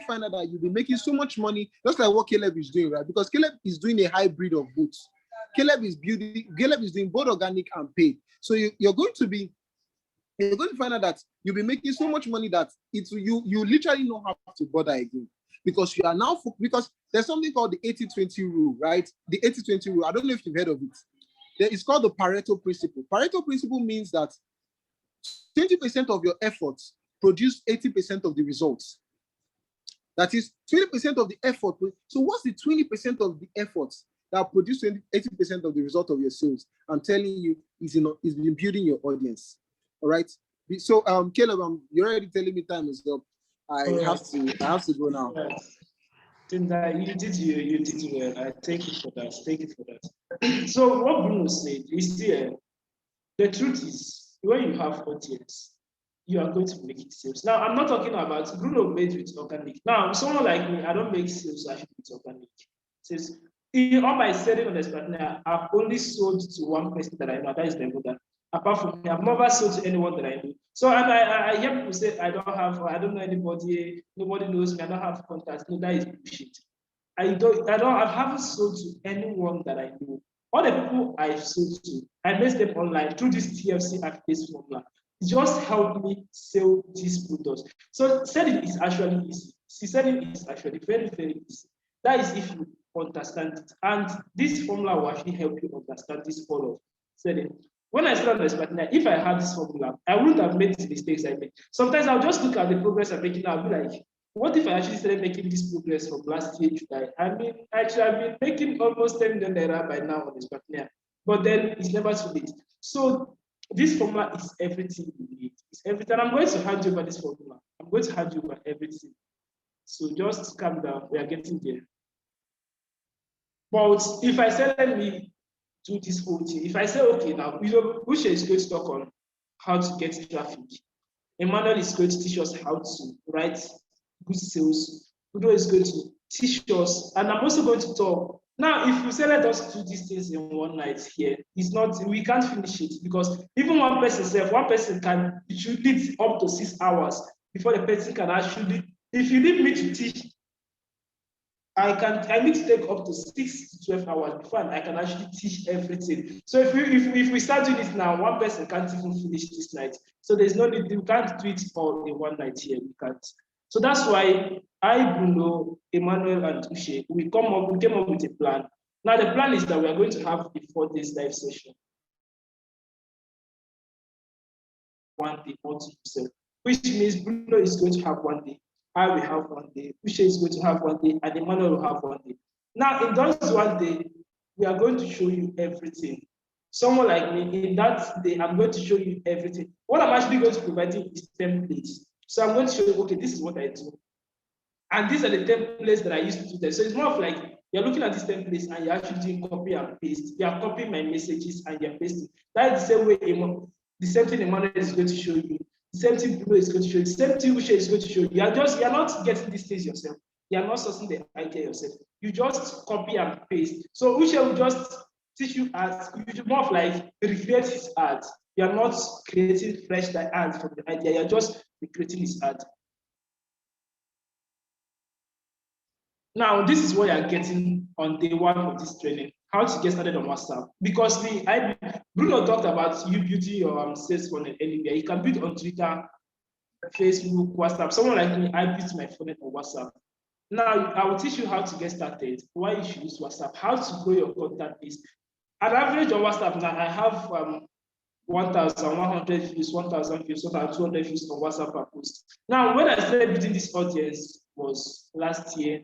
Speaker 4: find out that you'll be making so much money, just like what Caleb is doing, right? Because Caleb is doing a hybrid of both. Caleb is doing both organic and paid. So you're going to find out that you'll be making so much money that you literally don't have to bother again. Because you are now, because there's something called the 80-20 rule, right? The 80-20 rule, I don't know if you've heard of it. It's called the Pareto principle. Pareto principle means that 20% of your efforts produce 80% of the results. That is 20% of the effort. So what's the 20% of the efforts that produce 80% of the result of your sales? I'm telling you, is in building your audience. All right. So Caleb, you're already telling me time is up. I have to go now.
Speaker 2: Yes. You did well. I thank you for that. So what Bruno said is the truth is, when you have audience, you are going to make it sales. Now, I'm not talking about Bruno made with organic. Now, someone like me, I don't make sales actually with organic. Says in all my selling on Expertnaire, I've only sold to one person that I know, that is the mother. Apart from me, I've never sold to anyone that I know. So, and I hear people say I don't know anybody, nobody knows me, I don't have contacts. No, that is bullshit. I haven't sold to anyone that I know. All the people I've sold to, I met them online through this TFC affiliate formula. It just helped me sell these products. So selling is actually easy. Selling is actually very, very easy. That is if you understand it. And this formula will actually help you understand this part of selling. When I started on Expertnaire, if I had this formula, I wouldn't have made the mistakes I made. Sometimes I'll just look at the progress I'm making. I'll be like, what if I actually started making this progress from last year, July? I mean, actually, I've been making almost 10 million naira by now on Expertnaire, but then it's never too late. So this formula is everything you need. It's everything. I'm going to hand you over this formula. I'm going to hand you over everything. So just calm down. We are getting there. But if I say, let me do this whole thing, if I say, okay, now, Usha is going to talk on how to get traffic. Emmanuel is going to teach us how to write good sales. Udo is going to teach us, and I'm also going to talk. Now, if you say let us do these things in one night here, it's not, we can't finish it, because even one person can, it should need up to 6 hours before the person can actually, if you need me to teach, I need to take up to 6 to 12 hours before I can actually teach everything. So if we start doing it now, one person can't even finish this night. So there's no need, we can't do it all in one night here. We can't. So that's why I, Bruno, Emmanuel, and Ushe, we came up with a plan. Now the plan is that we are going to have a 4 days live session. One day, not to, which means Bruno is going to have 1 day. I will have 1 day, Ushe is going to have 1 day, and Emmanuel will have 1 day. Now, in those 1 day, we are going to show you everything. Someone like me, in that day, I'm going to show you everything. What I'm actually going to provide you is templates. So I'm going to show you, okay, this is what I do. And these are the templates that I used to do there. So it's more of like, you're looking at these templates and you're actually doing copy and paste. You are copying my messages and you're pasting. That is the same way, the same thing Emmanuel is going to show you. The same thing Bruno is going to show you. The same thing Ushe is going to show you. You're not getting these things yourself. You're not sourcing the idea yourself. You just copy and paste. So Ushe will just teach you ads. You more of like recreate his ads. You're not creating fresh ads from the idea. You're just recreating his ads. Now, this is what you're getting on day 1 of this training, how to get started on WhatsApp. Because Bruno talked about you building your sales funnel anywhere. You can build on Twitter, Facebook, WhatsApp. Someone like me, I built my funnel on WhatsApp. Now, I will teach you how to get started, why you should use WhatsApp, how to grow your contact base. At average on WhatsApp now, I have 1,100 views, 1,000 views, 1,200 views on WhatsApp per post. Now, when I started building this audience was last year,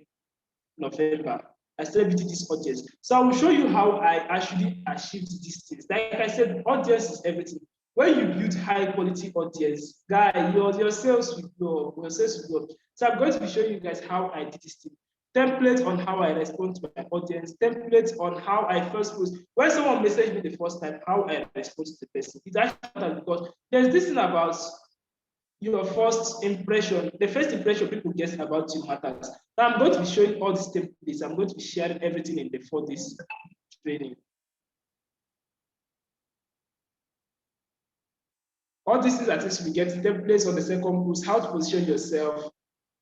Speaker 2: November. I started building this audience. So I will show you how I actually achieved these things. Like I said, audience is everything. When you build high quality audience, guy, your sales will grow, your sales will grow. So I'm going to be showing you guys how I did this thing. Template on how I respond to my audience, template on how I first post. When someone messaged me the first time, how I respond to the person. It's actually because there's this thing about your first impression, the first impression people get about you matters. Now I'm going to be showing all these templates. I'm going to be sharing everything in the 4 days training. All these things that we get templates on the second post, how to position yourself.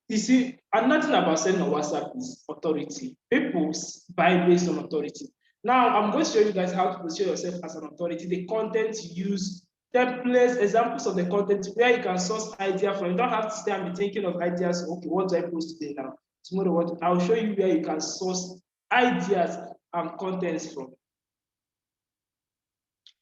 Speaker 2: You see, and nothing about selling on WhatsApp is authority. People buy based on authority. Now I'm going to show you guys how to position yourself as an authority, the content you use, templates, examples of the content where you can source idea from. You don't have to stay and be thinking of ideas. Okay, what do I post today now? Tomorrow, what? I'll show you where you can source ideas and contents from.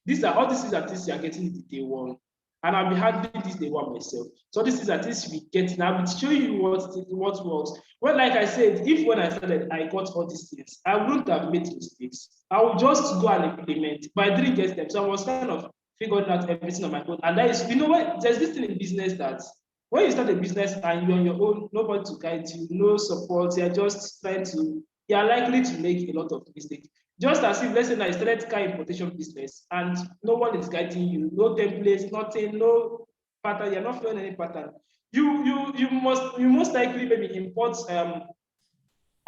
Speaker 2: These are all these things you are getting the day 1. And I'll be handling this day 1 myself. So this is at least we get now. I'll show you what works. Well, like I said, if when I started, I got all these things, I wouldn't have made mistakes. I would just go and implement, but I didn't get them. So I was kind of figuring out everything on my own. And that is, you know what? There's this thing in business that when you start a business and you're on your own, nobody to guide you, no support, you're just trying to, you're likely to make a lot of mistakes. Just as if, let's say, I started car importation business and no one is guiding you, no templates, nothing, no pattern, you're not following any pattern. You most likely maybe import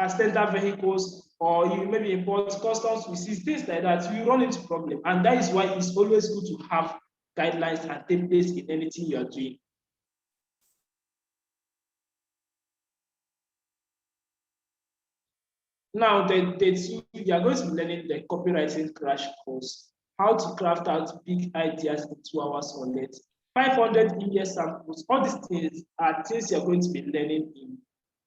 Speaker 2: accidental vehicles, or you maybe import customs receipts, things like that. You run into problem, and that is why it's always good to have guidelines and templates in anything you are doing. Now, you are going to be learning the copywriting crash course, how to craft out big ideas in 2 hours or less, 500 email samples. All these things are things you're going to be learning in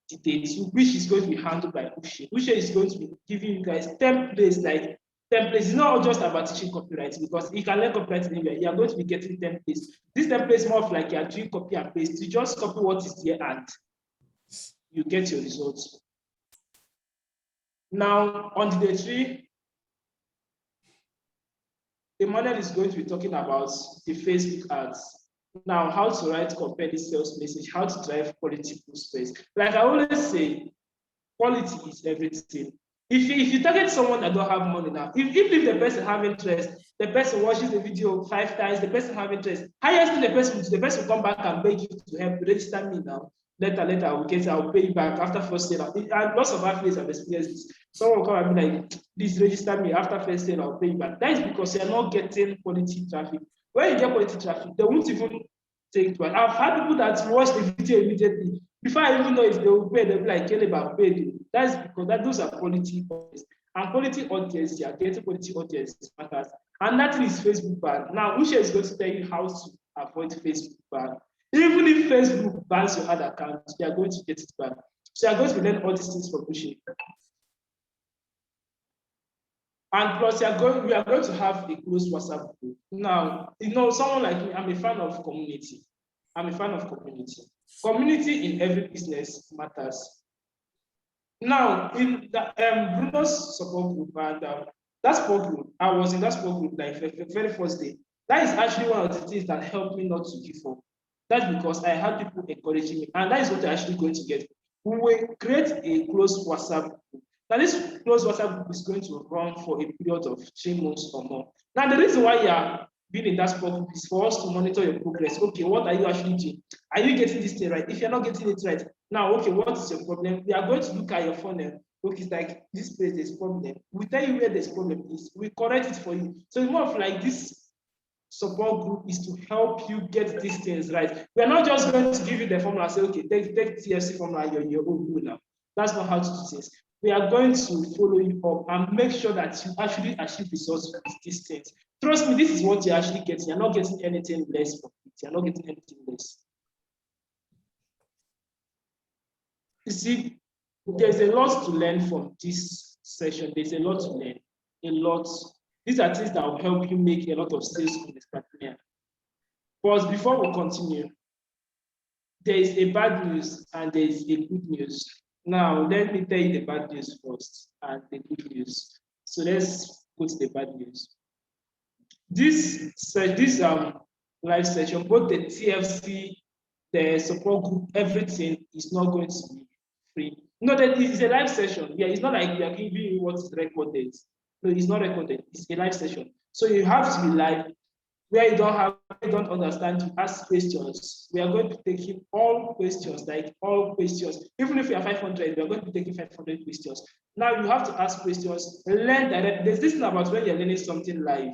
Speaker 2: details, which is going to be handled by Ushe. Ushe is going to be giving you guys templates, like templates. It's not just about teaching copywriting, because you can learn copywriting anywhere. You are going to be getting templates. This template is more of like you are doing copy and paste. You just copy what is there and you get your results. Now, on the day 3, Emmanuel is going to be talking about the Facebook ads. Now, how to write compelling sales message, how to drive quality posts. Like I always say, quality is everything. If you target someone that don't have money now, if the person have interest, the person watches the video 5 times, the person have interest, highest thing the person will come back and beg you to help register me now. later, I'll pay you back after first sale. And lots of affiliates have experienced this. Someone will come and be like, please register me after first sale, I'll pay you back. That is because you're not getting quality traffic. When you get quality traffic, they won't even take twice. I've had people that watch the video immediately. Before I even know if they will pay, they'll be like, Caleb, I'll pay you. That's because those are quality audience. And quality audience, yeah, getting quality audience matters. And that is Facebook ban. Now, Usha is going to tell you how to avoid Facebook ban. Even if Facebook bans your ad account, you are going to get it back. So you are going to learn all these things from Usha. And plus, we are going to have a closed WhatsApp group. Now, someone like me, I'm a fan of community. Community in every business matters. Now, in the Bruno's support group, and that support group, I was in that support group like the very first day. That is actually one of the things that helped me not to give up. That's because I had people encouraging me, and that is what you're actually going to get. We will create a closed WhatsApp group. Now, this closed WhatsApp group is going to run for a period of 3 months or more. Now, the reason why you are being in that support group is for us to monitor your progress. Okay, what are you actually doing? Are you getting this thing right? If you're not getting it right, now, okay, what is your problem? We are going to look at your funnel. Okay, it's like this place, there's problem. We tell you where this problem is. We correct it for you. So it's more of like this support group is to help you get these things right. We are not just going to give you the formula and say, okay, take TFC formula, you're your own good now. That's not how to do things. We are going to follow you up and make sure that you actually achieve results with these things. Trust me, this is what you're actually getting. You're not getting anything less from it. You're not getting anything less. You see, there's a lot to learn from this session. There's a lot to learn. A lot. These are things that will help you make a lot of sales in Expertnaire. But before we continue, there is a bad news and there is a good news. Now, let me tell you the bad news first and the good news. So let's go to the bad news. This live session, both the TFC, the support group, everything is not going to be free. No, that is a live session. Yeah, it's not like we are giving you what's recorded. No, it's not recorded. It's a live session. So you have to be live. Where you don't understand, to ask questions. We are going to be taking all questions, like all questions. Even if you are 500, we are going to be taking 500 questions. Now you have to ask questions, learn directly. There's this thing about when you're learning something live.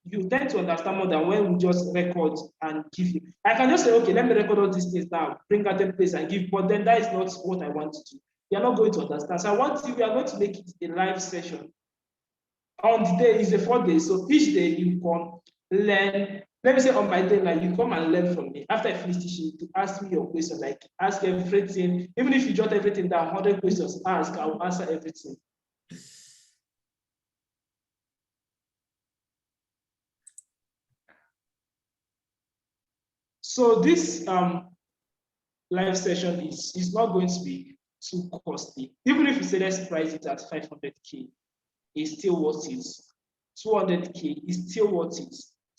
Speaker 2: You tend to understand more than when we just record and give you. I can just say, okay, let me record all these things now, bring out a place and give, but then that is not what I want to do. You're not going to understand. So we are going to make it a live session. On the day is a 4 days. So each day you come, learn. Let me say on my day, like you come and learn from me. After I finish teaching, to ask me your question, like ask everything. Even if you jot everything down, 100 questions, ask, I will answer everything. So this live session is not going to be too costly. Even if you say let's price it at 500K, it's still worth it. 200K is still worth it.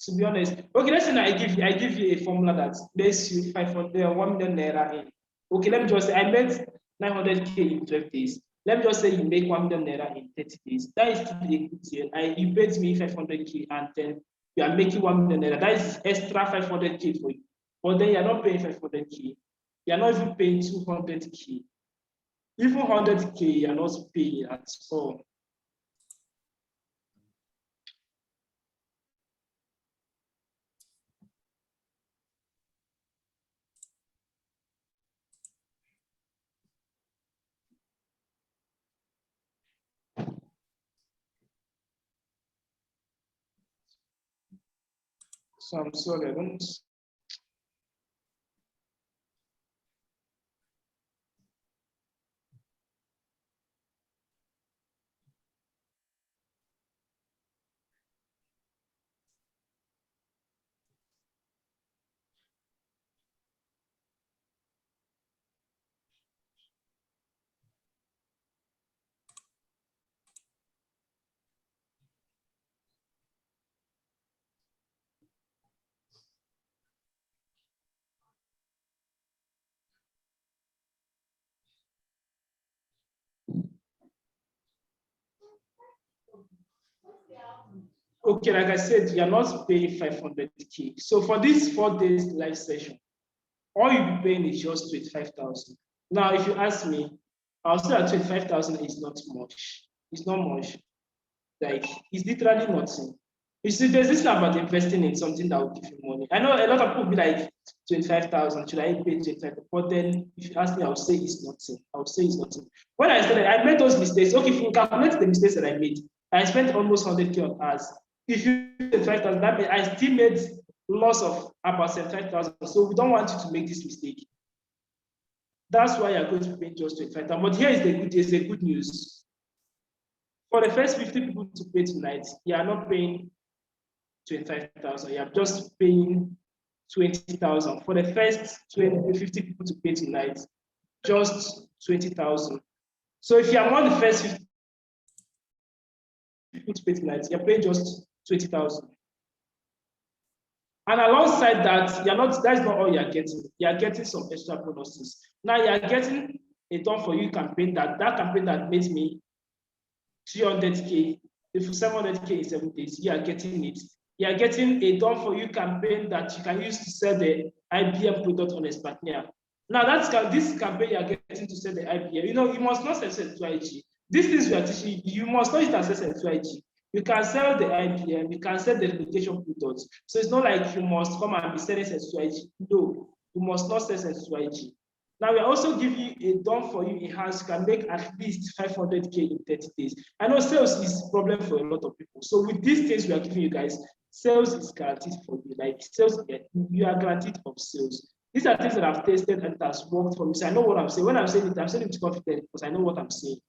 Speaker 2: To be honest, okay, let's say I give you a formula that makes you 1 million naira in. Okay, let me just say I made 900K in 12 days. Let me just say you make 1 million naira in 30 days. That is still a good deal. You paid me 500K and then you are making 1 million naira. That is extra 500K for you. But then you're not paying 500K. You're not even paying 200K. Even 100K, you're not paying at all. So I'm sorry, I don't. Okay, like I said, you're not paying 500K. So for this 4 days live session, all you'll be paying is just 25,000. Now, if you ask me, I'll say that 25,000 is not much. It's not much. Like, it's literally nothing. You see, there's this thing about investing in something that will give you money. I know a lot of people will be like, 25,000, should I pay 25? But then if you ask me, I'll say it's nothing. I'll say it's nothing. When I started, I made those mistakes. Okay, if you calculate the mistakes that I made, I spent almost 100K on ads. If you pay 5,000, that means I still made loss of about 75,000. So we don't want you to make this mistake. That's why you're going to pay just 25,000. But here is the good news. For the first 50 people to pay tonight, you are not paying 25,000. You are just paying 20,000. For the first 50 people to pay tonight, just 20,000. So if you are among the first 50 people to pay tonight, you're paying just 20,000. And alongside that, that's not all you're getting. You're getting some extra bonuses. Now you're getting a done for you campaign that campaign that made me 300K, if 700K in 7 days, you are getting it. You are getting a done for you campaign that you can use to sell the IBM product on Expertnaire. Now this campaign you are getting to sell the IBM. You must not sell to IG. These things we are teaching you must not use as sell to IG. You can sell the IBM, you can sell the replication products. So it's not like you must come and be selling to IG. No, you must not sell to IG. Now we are also giving you a done for you enhanced. You can make at least 500K in 30 days. I know sales is a problem for a lot of people. So with these things we are giving you guys, sales is guaranteed for you. Like sales, you are guaranteed of sales. These are things that I've tested and it has worked for me. So I know what I'm saying. When I'm saying it with confidence because I know what I'm saying.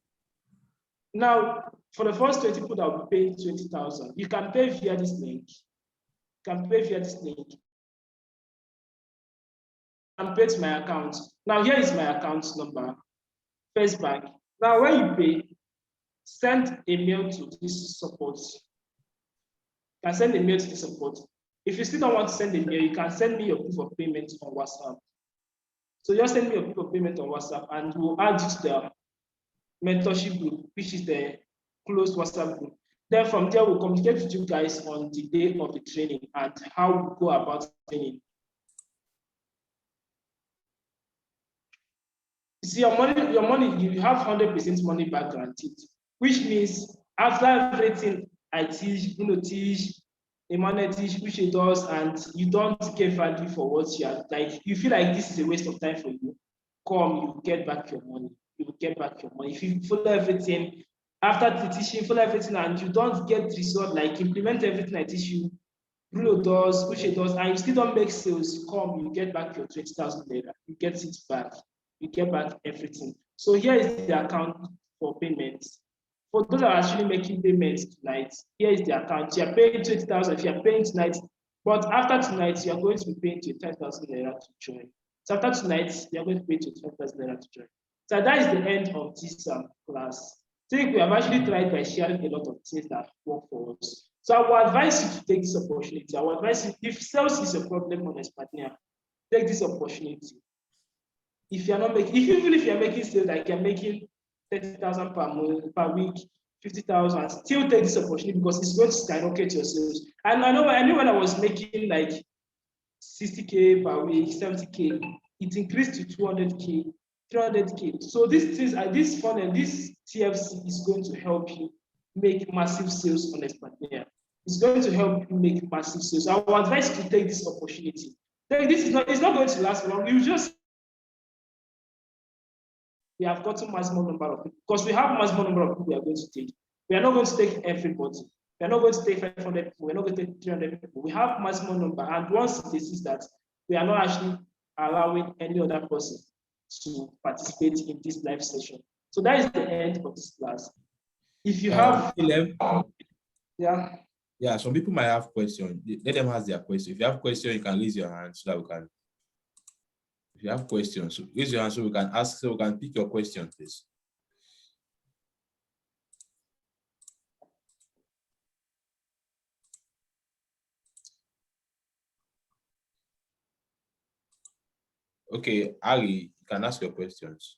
Speaker 2: Now, for the first 20 people that will be paying 20,000, you can pay via this link. You can pay via this link. And pay to my account. Now, here is my account number, First Bank. Now, when you pay, send a mail to this support. You can send a mail to the support. If you still don't want to send a mail, you can send me your proof of payment on WhatsApp. So just send me your proof of payment on WhatsApp and we'll add you to the mentorship group, which is the closed WhatsApp group. Then from there, we'll communicate with you guys on the day of the training and how we go about training. You see, your money, you have 100% money back guaranteed, which means after everything I teach, teach, Emmanuel teach, which he does, and you don't get value for what you are, like, you feel like this is a waste of time for you, you get back your money. You will get back your money. If you follow everything, after the teaching, follow everything, and you don't get result, like implement everything I teach you, Bruno does, Uche does, and you still don't make sales, you get back your 20,000 naira. You get it back. You get back everything. So here is the account for payments. For those that are actually making payments tonight, here is the account. You are paying 20,000 if you are paying tonight, but after tonight, you are going to be paying 25,000 naira to join. So after tonight, you are going to pay 25,000 naira to join. So that is the end of this class. I think we have actually tried by sharing a lot of things that work for us. So I would advise you to take this opportunity. I would advise you, if sales is a problem on Expertnaire, take this opportunity. If you're not making, even if you're making sales like you're making 30,000 per month, per week, 50,000, still take this opportunity because it's going to skyrocket your sales. And I know when I was making like 60K per week, 70K, it increased to 200K, 300K. So this funnel, this TFC is going to help you make massive sales on Expertnaire. It's going to help you make massive sales. I would advise you to take this opportunity. It's not going to last long. We have gotten maximum number of people because we have maximum number of people we are going to take. We are not going to take everybody. We are not going to take 500 people. We're not going to take 300 people. We have maximum number. And once this is that, we are not actually allowing any other person to participate in this live session. So that is the end of this class. If you have,
Speaker 1: yeah, some people might have questions. Let them ask their question. If you have questions, you can raise your hand so that we can. If you have questions, so raise your hand so we can ask, so we can pick your question, please. Okay, Ari, you can ask your questions.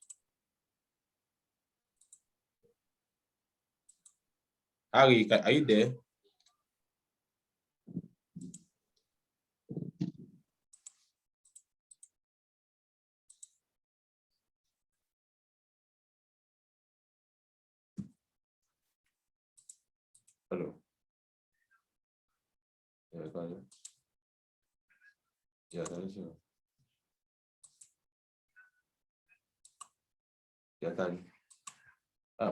Speaker 1: Ari, are you there? Hello. Yeah, can you? Yeah, can you see? Yeah, can you?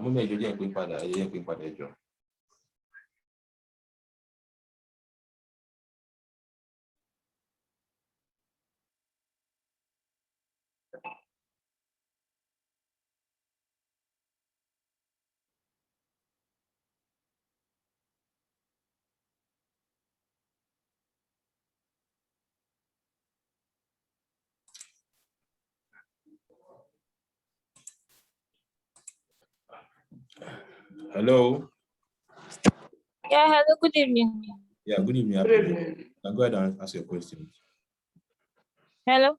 Speaker 1: Mo mẹ́jọ jẹ́ ìpín padà, ẹ̀yẹ́ ìpín padà ẹjọ́. Hello.
Speaker 5: Yeah, hello, good evening.
Speaker 1: Yeah, good evening.
Speaker 2: Good evening.
Speaker 1: Go ahead and ask your questions.
Speaker 5: Hello,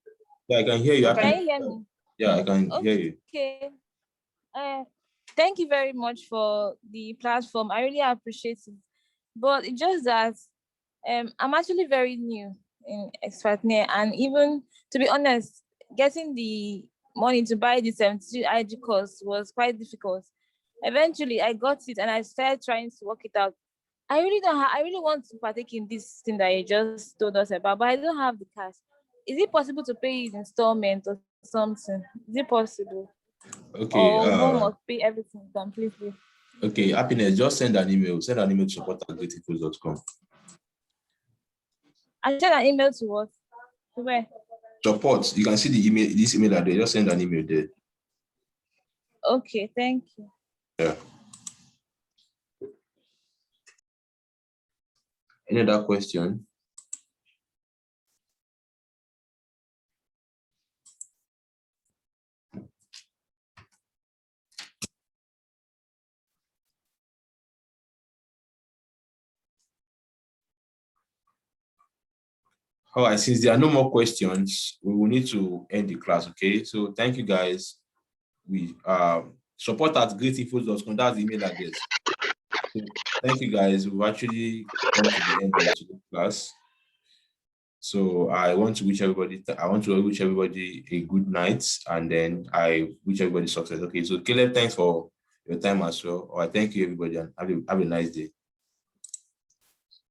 Speaker 1: Yeah, I can hear you.
Speaker 5: can you hear me?
Speaker 1: Yeah, I can hear you.
Speaker 5: Okay. Thank you very much for the platform. I really appreciate it. But it's just that I'm actually very new in Expertnaire, and even to be honest, getting the money to buy the 72 IG course was quite difficult. Eventually, I got it and I started trying to work it out. I really don't I really want to partake in this thing that you just told us about, but I don't have the cash. Is it possible to pay in installment or something? Is it possible?
Speaker 1: Okay.
Speaker 5: Or one must pay everything completely?
Speaker 1: Okay, Happiness, just send an email. Send an email to support@greatinfos.com.
Speaker 5: I sent an email to what? To where?
Speaker 1: Support. You can see the email, this email address. Just send an email there.
Speaker 5: Okay, thank you.
Speaker 1: Yeah. Any other question? All right, since there are no more questions, we will need to end the class, okay? So thank you guys. We support@greatinfos.com. That's the email address. So thank you guys. We've actually come to the end of today's class. So I want to wish everybody a good night, and then I wish everybody success. Okay, so Caleb, thanks for your time as well. All right, thank you everybody, and have a nice day.